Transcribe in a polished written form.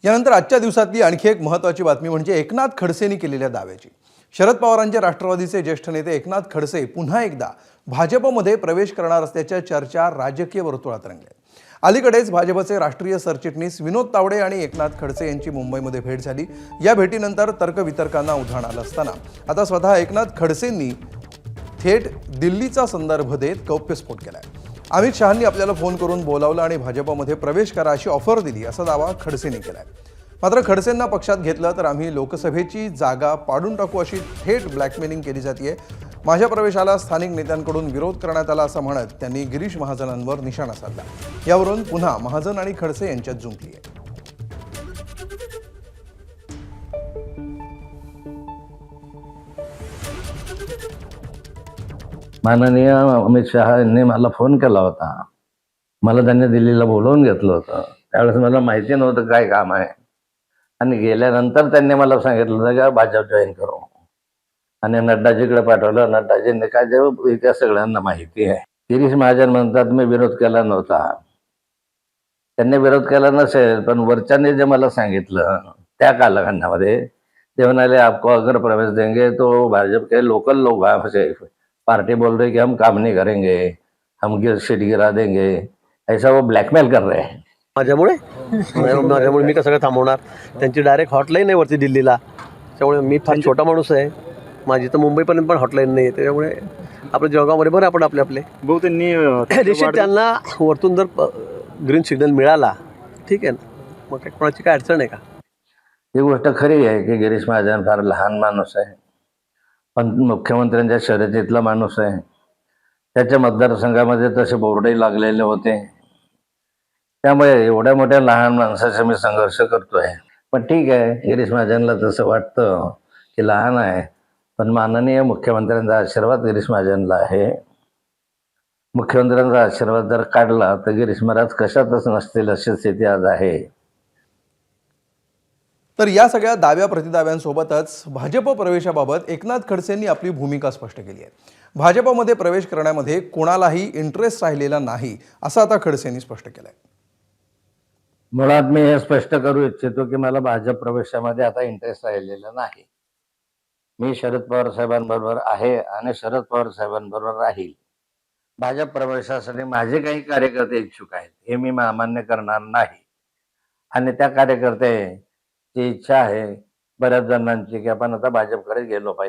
यानंतर आजच्या दिवसातली आणखी एक महत्त्वाची बातमी म्हणजे एकनाथ खडसेंनी केलेल्या दाव्याची। शरद पवारांचे राष्ट्रवादीचे ज्येष्ठ नेते एकनाथ खडसे पुन्हा एकदा भाजपमध्ये प्रवेश करणार असल्याच्या चर्चा राजकीय वर्तुळात रंगल्या। अलीकडेच भाजपचे राष्ट्रीय सरचिटणीस विनोद तावडे आणि एकनाथ खडसे यांची मुंबईमध्ये भेट झाली। या भेटीनंतर तर्कवितर्कांना उधाण आलं असताना आता स्वतः एकनाथ खडसेंनी थेट दिल्लीचा संदर्भ देत गौप्यस्फोट केलाय। अमित शहांनी आपल्याला फोन करून बोलावलं आणि भाजपमध्ये प्रवेश करा अशी ऑफर दिली असा दावा खडसेंनी केलाय। मात्र खडसेंना पक्षात घेतलं तर आम्ही लोकसभेची जागा पाडून टाकू अशी थेट ब्लॅकमेलिंग केली जाते। माझ्या प्रवेशाला स्थानिक नेत्यांकडून विरोध करण्यात आला असं म्हणत त्यांनी गिरीश महाजनांवर निशाणा साधला। यावरून पुन्हा महाजन आणि खडसे यांच्यात झुंजली आहे। माननीय अमित शहा यांनी मला फोन केला होता। मला त्यांनी दिल्लीला बोलवून घेतलं होतं। त्यावेळेस मला माहिती नव्हतं काय काम आहे आणि गेल्यानंतर त्यांनी मला सांगितलं होतं की भाजप जॉईन करू आणि नड्डाजीकडे पाठवलं। नड्डाजींनी काय ते त्या सगळ्यांना माहिती आहे। गिरीश महाजन म्हणतात मी विरोध केला नव्हता। त्यांनी विरोध केला नसेल पण वरच्यांनी जे मला सांगितलं त्या कालखंडामध्ये ते म्हणाले आपको अगर प्रवेश देंगे तो भाजप के लोकल लोग पार्टी बोल रही कि हम काम नहीं करेंगे, हम सीट गिरा देंगे, ऐसा वो ब्लॅकमेल कर रहे हैं। माझ्यामुळे मी कसं काय थांबवणार? त्यांची डायरेक्ट हॉटलाईन आहे वरती दिल्लीला। त्यामुळे मी फार छोटा माणूस आहे, माझी तर मुंबईपर्यंत पण हॉटलाईन नाही आहे। त्यामुळे आपल्या जळगावमध्ये बरं आपण आपले भाऊ त्यांनी निश्चित त्यांना वरतून जर ग्रीन सिग्नल मिळाला ठीक आहे ना, मग काय कोणाची काय अडचण आहे का? ही गोष्ट खरी आहे की गिरीश महाजन फार लहान माणूस आहे, पण मुख्यमंत्र्यांच्या शर्यतीतला माणूस आहे। त्याच्या मतदारसंघामध्ये तसे बोर्डही लागलेले होते। त्यामुळे एवढ्या मोठ्या लहान माणसाचा मी संघर्ष करतोय। पण ठीक आहे, गिरीश महाजनला तसं वाटतं की लहान आहे, पण माननीय मुख्यमंत्र्यांचा आशीर्वाद गिरीश महाजनला आहे। मुख्यमंत्र्यांचा आशीर्वाद जर काढला तर गिरीश महाराज कशातच नसतील अशी स्थिती आज आहे। तर या सगळ्या दाव्या प्रतिदाव्यांसोबतच भाजप प्रवेशाबाबत एकनाथ खडसेंनी आपली भूमिका स्पष्ट केली आहे। भाजपमध्ये प्रवेश करण्यामध्ये कोणालाही इंटरेस्ट राहिलेला नाही असं आता खडसेंनी स्पष्ट केलंय। मुळात मी हे स्पष्ट करू इच्छितो की मला भाजप प्रवेशामध्ये आता इंटरेस्ट राहिलेला नाही। मी शरद पवार साहेबांबरोबर आहे आणि शरद पवार साहेबांबरोबर राहील। भाजप प्रवेशासाठी माझे काही कार्यकर्ते इच्छुक आहेत हे मी मान्य करणार नाही आणि त्या कार्यकर्त्यांची इच्छा आहे बऱ्याच जणांची की आपण आता भाजपकडे गेलो पाहिजे।